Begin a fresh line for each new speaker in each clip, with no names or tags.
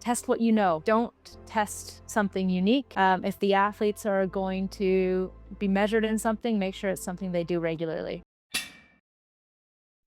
test what you know. Don't test something unique. If the athletes are going to be measured in something, make sure it's something they do regularly.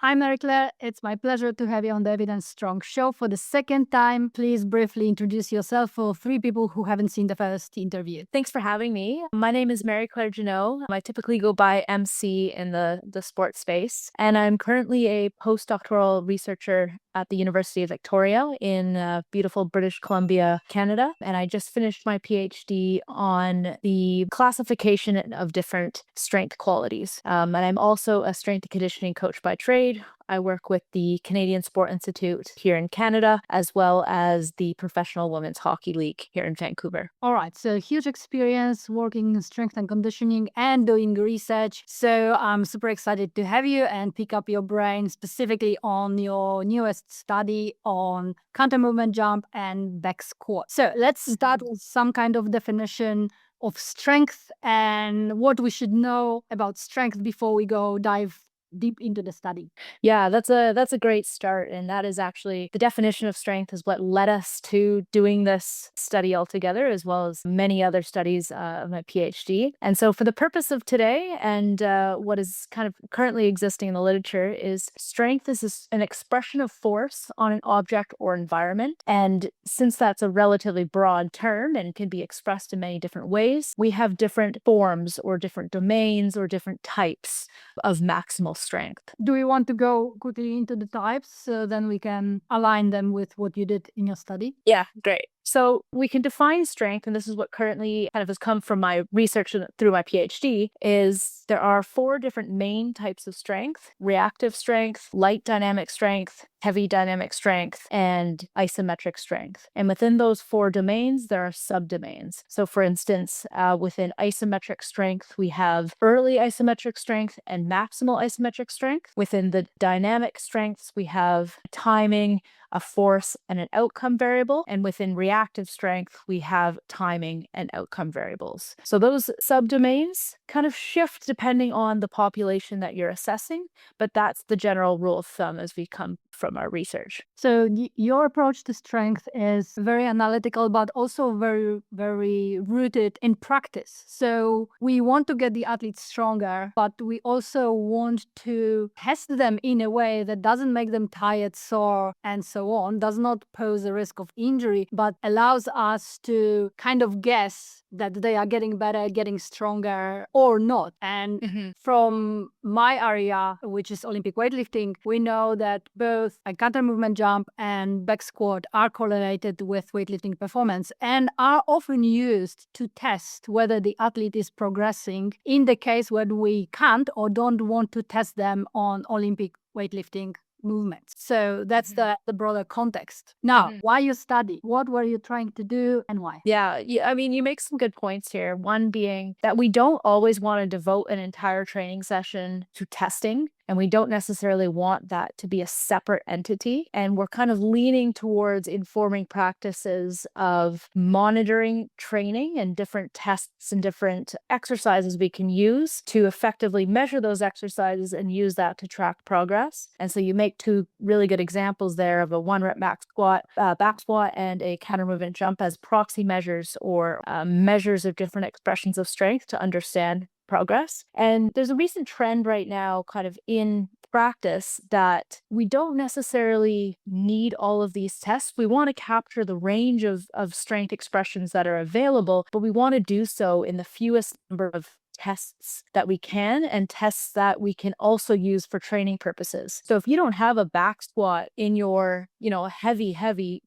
Hi, Marie-Claire. It's my pleasure to have you on the Evidence Strong show for the second time. Please briefly introduce yourself for 3 people who haven't seen the first interview.
Thanks for having me. My name is Claire Geneau. I typically go by MC in the sports space, and I'm currently a postdoctoral researcher at the University of Victoria in beautiful British Columbia, Canada. And I just finished my PhD on the classification of different strength qualities. And I'm also a strength and conditioning coach by trade. I work with the Canadian Sport Institute here in Canada, as well as the Professional Women's Hockey League here in Vancouver.
All right, so huge experience working in strength and conditioning and doing research. So I'm super excited to have you and pick up your brain specifically on your newest study on counter movement jump and back squat. So let's start with some kind of definition of strength and what we should know about strength before we go dive deep into the study.
Yeah, that's a great start. And that is actually the definition of strength is what led us to doing this study altogether, as well as many other studies of my PhD. And so for the purpose of today and what is kind of currently existing in the literature is strength is an expression of force on an object or environment. And since that's a relatively broad term and can be expressed in many different ways, we have different forms or different domains or different types of maximal strength.
Do we want to go quickly into the types so then we can align them with what you did in your study?
Yeah, great. So we can define strength, and this is what currently kind of has come from my research through my PhD, is there are 4 different main types of strength: reactive strength, light dynamic strength, heavy dynamic strength, and isometric strength. And within those 4 domains, there are subdomains. So for instance, within isometric strength, we have early isometric strength and maximal isometric strength. Within the dynamic strengths, we have timing, a force, and an outcome variable. And within reactive strength, we have timing and outcome variables. So those subdomains kind of shift depending on the population that you're assessing, but that's the general rule of thumb as we come from our research.
So your approach to strength is very analytical, but also very, very rooted in practice. So we want to get the athletes stronger, but we also want to test them in a way that doesn't make them tired, sore, and so on, does not pose a risk of injury, but allows us to kind of guess that they are getting better, getting stronger, or not. And from my area, which is Olympic weightlifting, we know that both a counter movement jump and back squat are correlated with weightlifting performance and are often used to test whether the athlete is progressing in the case when we can't or don't want to test them on Olympic weightlifting movements. So that's the broader context. Now, why you study? What were you trying to do and why?
Yeah, I mean, you make some good points here. One being that we don't always want to devote an entire training session to testing. And we don't necessarily want that to be a separate entity. And we're kind of leaning towards informing practices of monitoring training and different tests and different exercises we can use to effectively measure those exercises and use that to track progress. And so you make 2 really good examples there of a 1-rep max squat, back squat, and a counter movement jump as proxy measures or measures of different expressions of strength to understand progress. And there's a recent trend right now kind of in practice that we don't necessarily need all of these tests. We want to capture the range of strength expressions that are available, but we want to do so in the fewest number of tests that we can and tests that we can also use for training purposes. So if you don't have a back squat in your, heavy,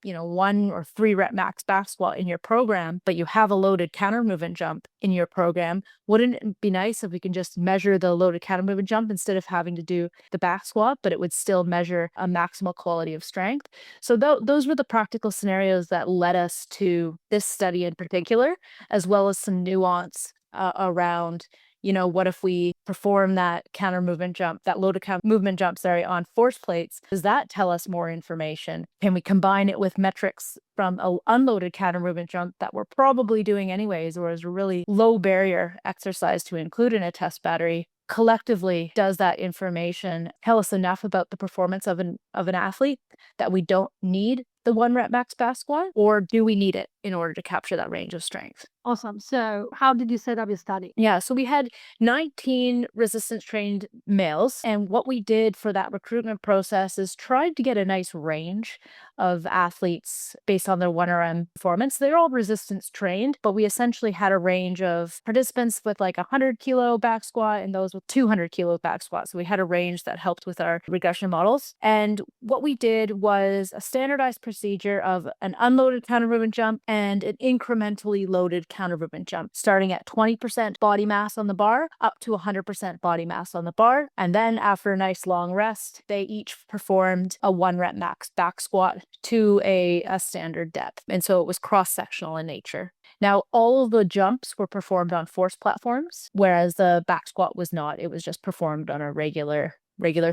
1 or 3 rep max back squat in your program, but you have a loaded counter movement jump in your program, wouldn't it be nice if we can just measure the loaded counter movement jump instead of having to do the back squat, but it would still measure a maximal quality of strength? So those were the practical scenarios that led us to this study in particular, as well as some nuance around, what if we perform that counter movement jump, that loaded movement jump, on force plates? Does that tell us more information? Can we combine it with metrics from an unloaded counter movement jump that we're probably doing anyways, or is a really low barrier exercise to include in a test battery? Collectively, does that information tell us enough about the performance of an athlete that we don't need the 1 rep max back squat, or do we need it in order to capture that range of strength?
Awesome. So how did you set up your study?
Yeah, so we had 19 resistance trained males. And what we did for that recruitment process is tried to get a nice range of athletes based on their 1RM performance. They're all resistance trained, but we essentially had a range of participants with like 100 kilo back squat and those with 200 kilo back squat. So we had a range that helped with our regression models. And what we did was a standardized procedure of an unloaded counter movement jump and an incrementally loaded counter movement jump, starting at 20% body mass on the bar up to 100% body mass on the bar. And then after a nice long rest, they each performed a 1 rep max back squat to a standard depth. And so it was cross-sectional in nature. Now, all of the jumps were performed on force platforms, whereas the back squat was not. It was just performed on a regular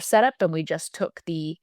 setup, and we just took the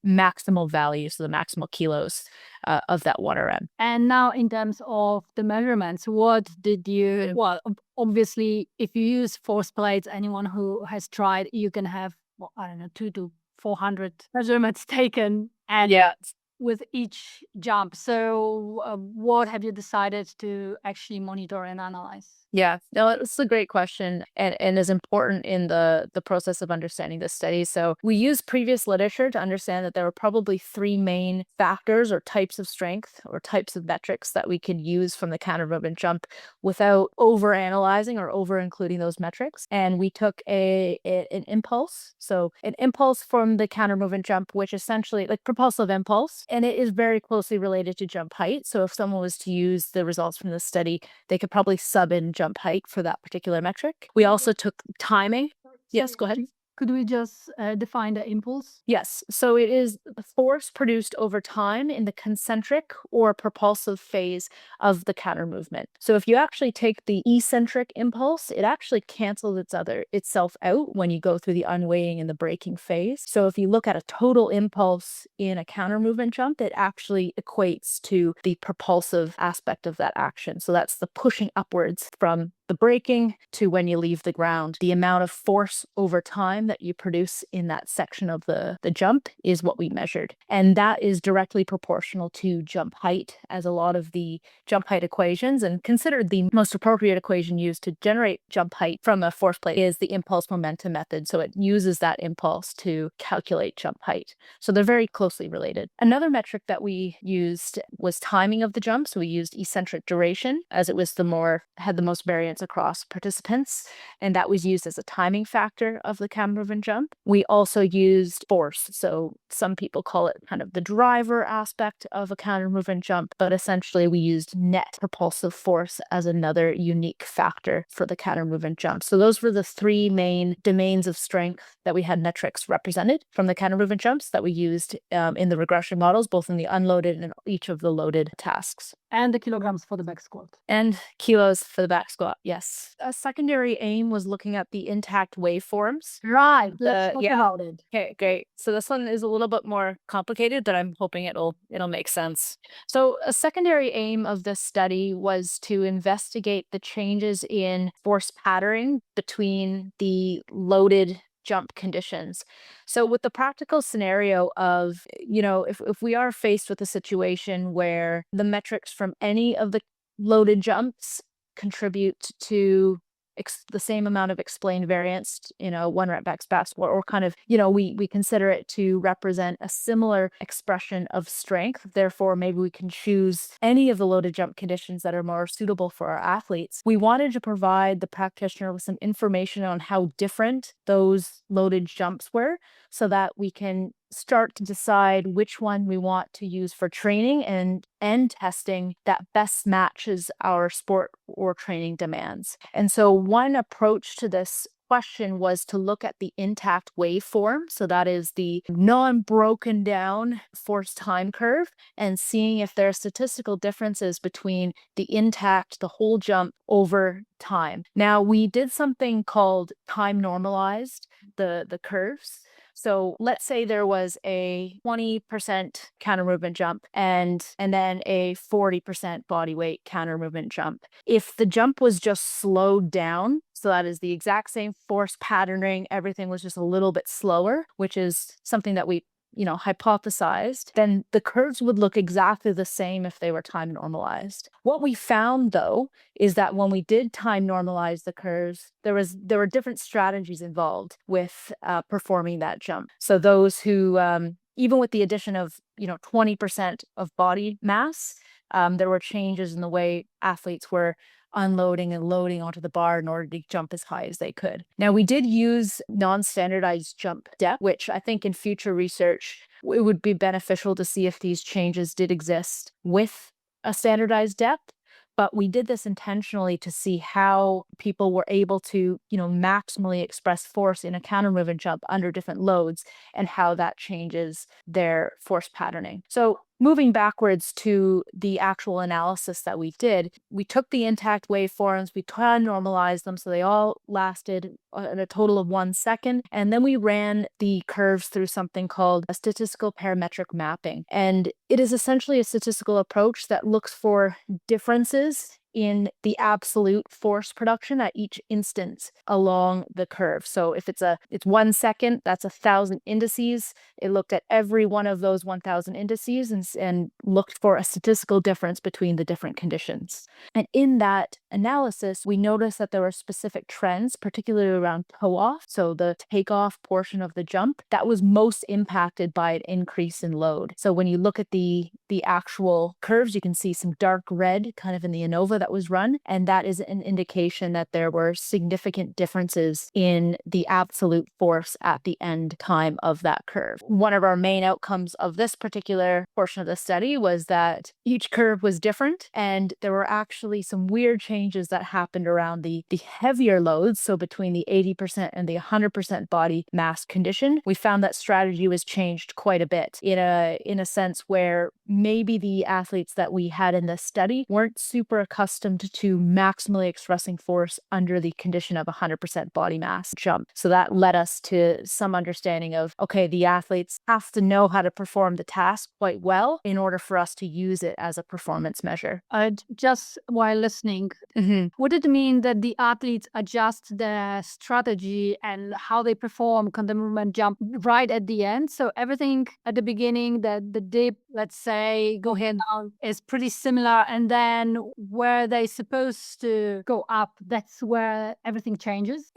maximal values, the maximal kilos of that 1RM.
And now in terms of the measurements, what did you, well, obviously, if you use force plates, anyone who has tried, you can have, well, I don't know, 200 to 400 measurements taken. And
yeah,
with each jump. So what have you decided to actually monitor and analyze?
Yeah, no, it's a great question and is important in the process of understanding this study. So we use previous literature to understand that there were probably 3 main factors or types of strength or types of metrics that we could use from the counter movement jump without over analyzing or over including those metrics. And we took an impulse. So an impulse from the counter movement jump, which essentially like propulsive impulse, and it is very closely related to jump height. So if someone was to use the results from this study, they could probably sub in jump height for that particular metric. We also took timing. Yes, go ahead.
Could we just define the impulse?
Yes. So it is the force produced over time in the concentric or propulsive phase of the counter movement. So if you actually take the eccentric impulse, it actually cancels itself out when you go through the unweighing and the braking phase. So if you look at a total impulse in a counter movement jump, it actually equates to the propulsive aspect of that action. So that's the pushing upwards from the braking to when you leave the ground. The amount of force over time that you produce in that section of the jump is what we measured. And that is directly proportional to jump height, as a lot of the jump height equations, and considered the most appropriate equation used to generate jump height from a force plate, is the impulse momentum method. So it uses that impulse to calculate jump height. So they're very closely related. Another metric that we used was timing of the jump. So we used eccentric duration, as it was had the most variance across participants, and that was used as a timing factor of the counter movement jump. We also used force. So some people call it kind of the driver aspect of a counter movement jump, but essentially we used net propulsive force as another unique factor for the counter movement jump. So those were the 3 main domains of strength that we had metrics represented from the counter movement jumps that we used in the regression models, both in the unloaded and each of the loaded tasks.
And the kilograms for the back squat.
And kilos for the back squat, yes. A secondary aim was looking at the intact waveforms.
Right, let's talk about it.
Okay, great. So this one is a little bit more complicated, but I'm hoping it'll make sense. So a secondary aim of this study was to investigate the changes in force patterning between the loaded jump conditions. So with the practical scenario of, if we are faced with a situation where the metrics from any of the loaded jumps contribute to the same amount of explained variance, 1 rep max back squat, or kind of, we consider it to represent a similar expression of strength. Therefore, maybe we can choose any of the loaded jump conditions that are more suitable for our athletes. We wanted to provide the practitioner with some information on how different those loaded jumps were, so that we can start to decide which one we want to use for training and testing that best matches our sport or training demands. And so one approach to this question was to look at the intact waveform. So that is the non-broken down force time curve, and seeing if there are statistical differences between the whole jump over time. Now, we did something called time normalized the curves. So let's say there was a 20% counter movement jump and then a 40% body weight counter movement jump. If the jump was just slowed down, so that is the exact same force patterning, everything was just a little bit slower, which is something that we hypothesized, then the curves would look exactly the same if they were time normalized. What we found, though, is that when we did time normalize the curves, there were different strategies involved with performing that jump. So those who, even with the addition of 20% of body mass, there were changes in the way athletes were unloading and loading onto the bar in order to jump as high as they could. Now, we did use non-standardized jump depth, which I think in future research, it would be beneficial to see if these changes did exist with a standardized depth. But we did this intentionally to see how people were able to, maximally express force in a counter movement jump under different loads and how that changes their force patterning. So moving backwards to the actual analysis that we did, we took the intact waveforms, we time normalized them so they all lasted a total of 1 second, and then we ran the curves through something called a statistical parametric mapping. And it is essentially a statistical approach that looks for differences in the absolute force production at each instance along the curve. So if it's 1 second, that's 1,000 indices. It looked at every one of those 1,000 indices and looked for a statistical difference between the different conditions. And in that analysis, we noticed that there were specific trends, particularly around toe-off, so the takeoff portion of the jump, that was most impacted by an increase in load. So when you look at the actual curves, you can see some dark red kind of in the ANOVA that was run, and that is an indication that there were significant differences in the absolute force at the end time of that curve. One of our main outcomes of this particular portion of the study was that each curve was different, and there were actually some weird changes that happened around the heavier loads. So between the 80% and the 100% body mass condition, we found that strategy was changed quite a bit in a sense where maybe the athletes that we had in this study weren't super accustomed to maximally expressing force under the condition of 100% body mass jump. So that led us to some understanding of, okay, the athletes have to know how to perform the task quite well in order for us to use it as a performance measure.
Just while listening, would it mean that the athletes adjust their strategy and how they perform counter movement jump right at the end? So everything at the beginning, the dip, let's say, go ahead down, is pretty similar, and then where they're supposed to go up, that's where everything changes?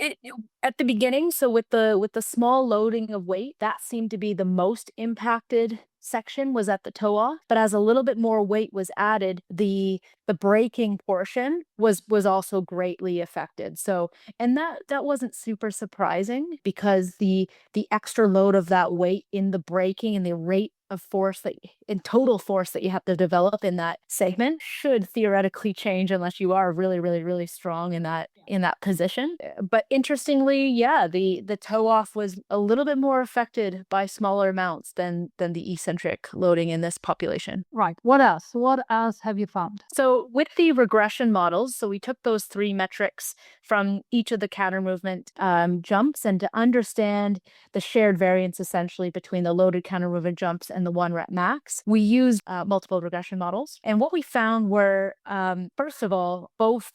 At the beginning, so with the small loading of weight, that seemed to be the most impacted section was at the toe off, but as a little bit more weight was added, the braking portion was also greatly affected. So, and that wasn't super surprising because the extra load of that weight in the braking and the rate of force in total force that you have to develop in that segment should theoretically change unless you are really, really, really strong in that position. But interestingly, yeah, the toe off was a little bit more affected by smaller amounts than the eccentric loading in this population.
Right. What else? What else have you found?
So with the regression models, so we took those 3 metrics from each of the counter movement jumps, and to understand the shared variance essentially between the loaded counter movement jumps and the 1 rep max, we used multiple regression models. And what we found were, first of all, both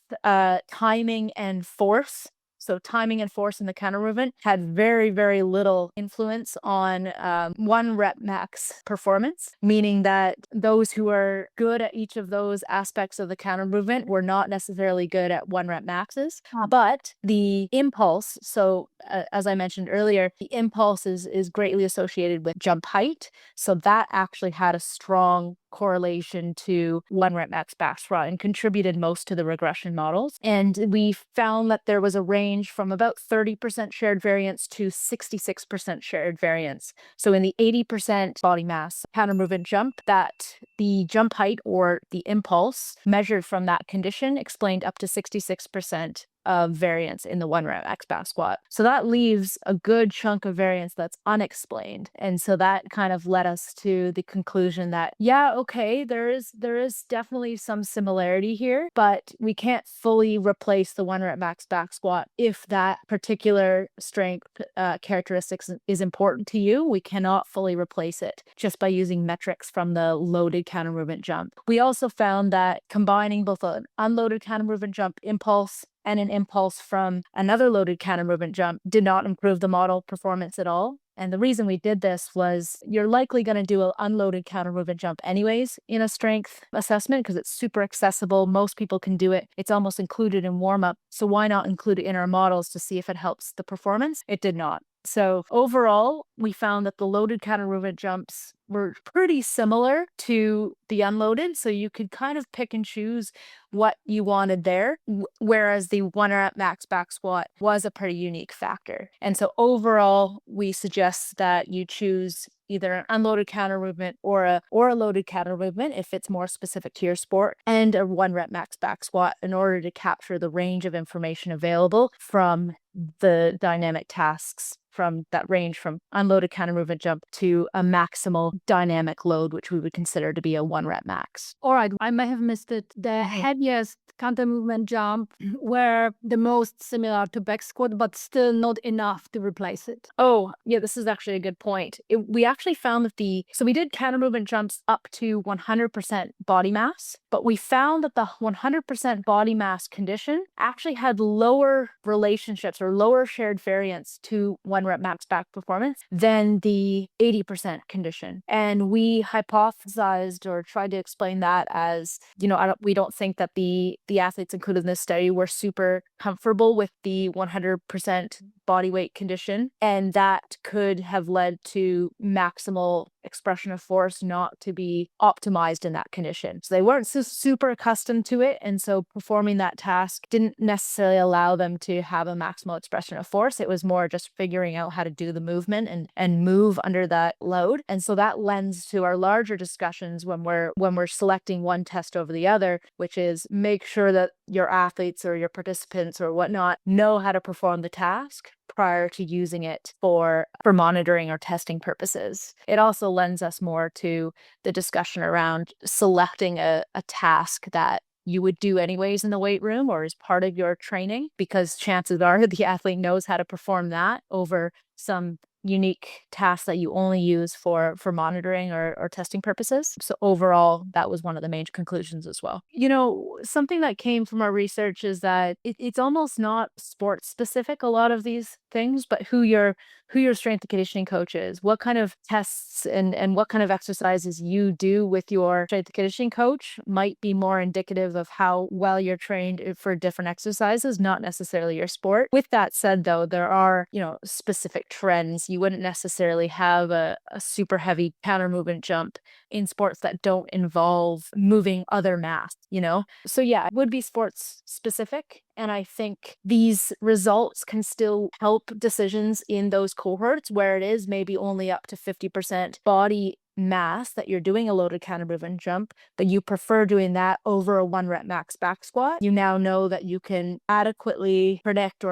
timing and force. So timing and force in the counter movement had very, very little influence on 1 rep max performance, meaning that those who are good at each of those aspects of the counter movement were not necessarily good at 1 rep maxes. But the impulse, so as I mentioned earlier, the impulse is greatly associated with jump height. So that actually had a strong correlation to 1 rep max back squat and contributed most to the regression models. And we found that there was a range from about 30% shared variance to 66% shared variance. So in the 80% body mass counter movement jump, that the jump height or the impulse measured from that condition explained up to 66% of variance in the 1 rep max back squat. So that leaves a good chunk of variance that's unexplained. And so that kind of led us to the conclusion that, yeah, okay, there is definitely some similarity here, but we can't fully replace the 1 rep max back squat if that particular strength characteristics is important to you. We cannot fully replace it just by using metrics from the loaded counter movement jump. We also found that combining both an unloaded counter movement jump impulse and an impulse from another loaded counter movement jump did not improve the model performance at all. And the reason we did this was you're likely going to do an unloaded counter movement jump anyways in a strength assessment because it's super accessible. Most people can do it. It's almost included in warm up. So why not include it in our models to see if it helps the performance? It did not. So overall, we found that the loaded counter movement jumps were pretty similar to the unloaded. So you could kind of pick and choose what you wanted there, whereas the 1 rep max back squat was a pretty unique factor. And so overall, we suggest that you choose either an unloaded counter movement or a loaded counter movement if it's more specific to your sport, and a 1 rep max back squat in order to capture the range of information available from the dynamic tasks, from that range from unloaded counter movement jump to a maximal dynamic load, which we would consider to be a 1 rep max.
All right, I may have missed it. The heaviest counter movement jump were the most similar to back squat, but still not enough to replace it.
Oh, yeah, this is actually a good point. We actually found that we did counter movement jumps up to 100% body mass, but we found that the 100% body mass condition actually had lower relationships or lower shared variance to 1 rep max back performance than the 80% condition. And we hypothesized or tried to explain that as, we don't think that the athletes included in this study were super comfortable with the 100% body weight condition, and that could have led to maximal expression of force not to be optimized in that condition. So they weren't super accustomed to it, and so performing that task didn't necessarily allow them to have a maximal expression of force. It was more just figuring out how to do the movement and move under that load. And so that lends to our larger discussions when we're selecting one test over the other, which is make sure that your athletes or your participants or whatnot know how to perform the task prior to using it for monitoring or testing purposes. It also lends us more to the discussion around selecting a task that you would do anyways in the weight room or as part of your training, because chances are the athlete knows how to perform that over some unique tasks that you only use for monitoring or testing purposes. So overall, that was one of the main conclusions as well. Something that came from our research is that it's almost not sports specific, a lot of these things, but who your strength and conditioning coach is, what kind of tests and what kind of exercises you do with your strength and conditioning coach might be more indicative of how well you're trained for different exercises, not necessarily your sport. With that said, though, there are, specific trends. You wouldn't necessarily have a super heavy counter movement jump in sports that don't involve moving other mass, So yeah, it would be sports specific. And I think these results can still help decisions in those cohorts where it is maybe only up to 50% body mass that you're doing a loaded counter movement jump, but you prefer doing that over a 1 rep max back squat. You now know that you can adequately predict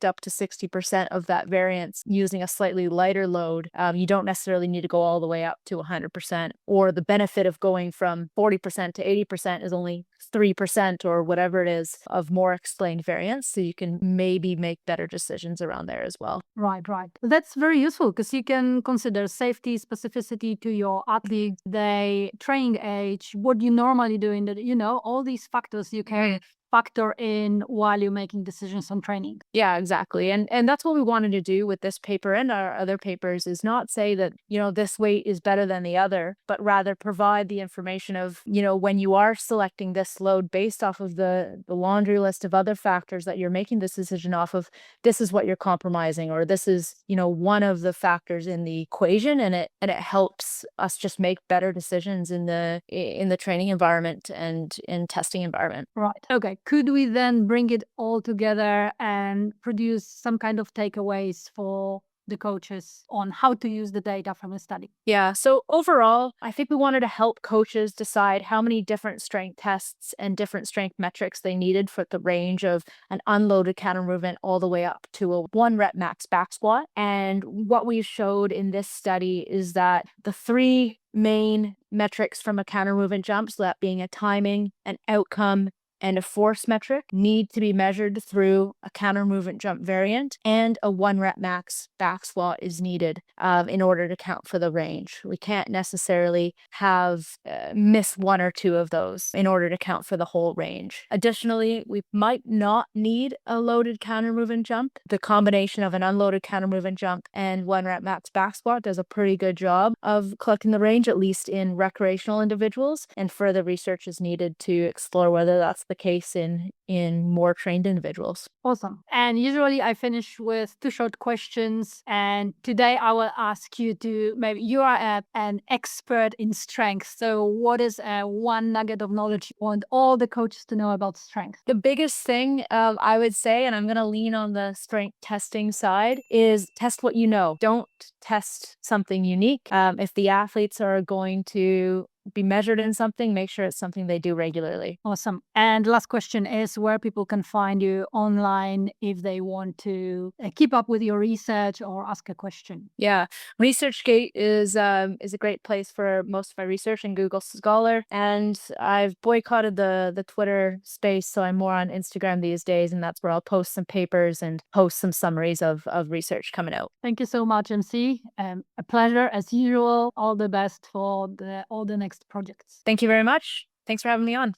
up to 60% of that variance using a slightly lighter load. You don't necessarily need to go all the way up to 100%, or the benefit of going from 40% to 80% is only 3% or whatever it is of more explained variance. So you can maybe make better decisions around there as well.
Right. That's very useful because you can consider safety, specificity to your athlete, their training age, what you normally do in all these factors you can factor in while you're making decisions on training.
Yeah, exactly. And that's what we wanted to do with this paper and our other papers, is not say that, this weight is better than the other, but rather provide the information of, when you are selecting this load based off of the laundry list of other factors that you're making this decision off of, this is what you're compromising, or this is, one of the factors in the equation, and it helps us just make better decisions in the training environment and in testing environment.
Right. Okay. Could we then bring it all together and produce some kind of takeaways for the coaches on how to use the data from the study?
Yeah. So overall, I think we wanted to help coaches decide how many different strength tests and different strength metrics they needed for the range of an unloaded counter movement all the way up to a 1 rep max back squat. And what we showed in this study is that the 3 main metrics from a counter movement jump, so that being a timing, an outcome, and a force metric need to be measured through a counter movement jump variant, and a 1 rep max back squat is needed in order to count for the range. We can't necessarily have miss one or two of those in order to count for the whole range. Additionally, we might not need a loaded counter movement jump. The combination of an unloaded counter movement jump and 1 rep max back squat does a pretty good job of collecting the range, at least in recreational individuals, and further research is needed to explore whether that's the case in more trained individuals.
Awesome. And usually I finish with 2 short questions. And today I will ask you to, maybe you are an expert in strength. So what is one nugget of knowledge you want all the coaches to know about strength?
The biggest thing I would say, and I'm going to lean on the strength testing side, is test what you know. Don't test something unique. If the athletes are going to be measured in something, make sure it's something they do regularly.
Awesome. And last question is where people can find you online if they want to keep up with your research or ask a question.
Yeah, ResearchGate is a great place for most of my research, and Google Scholar. And I've boycotted the Twitter space, so I'm more on Instagram these days, and that's where I'll post some papers and post some summaries of research coming out.
Thank you so much, MC. A pleasure as usual. All the best for all the next projects.
Thank you very much. Thanks for having me on.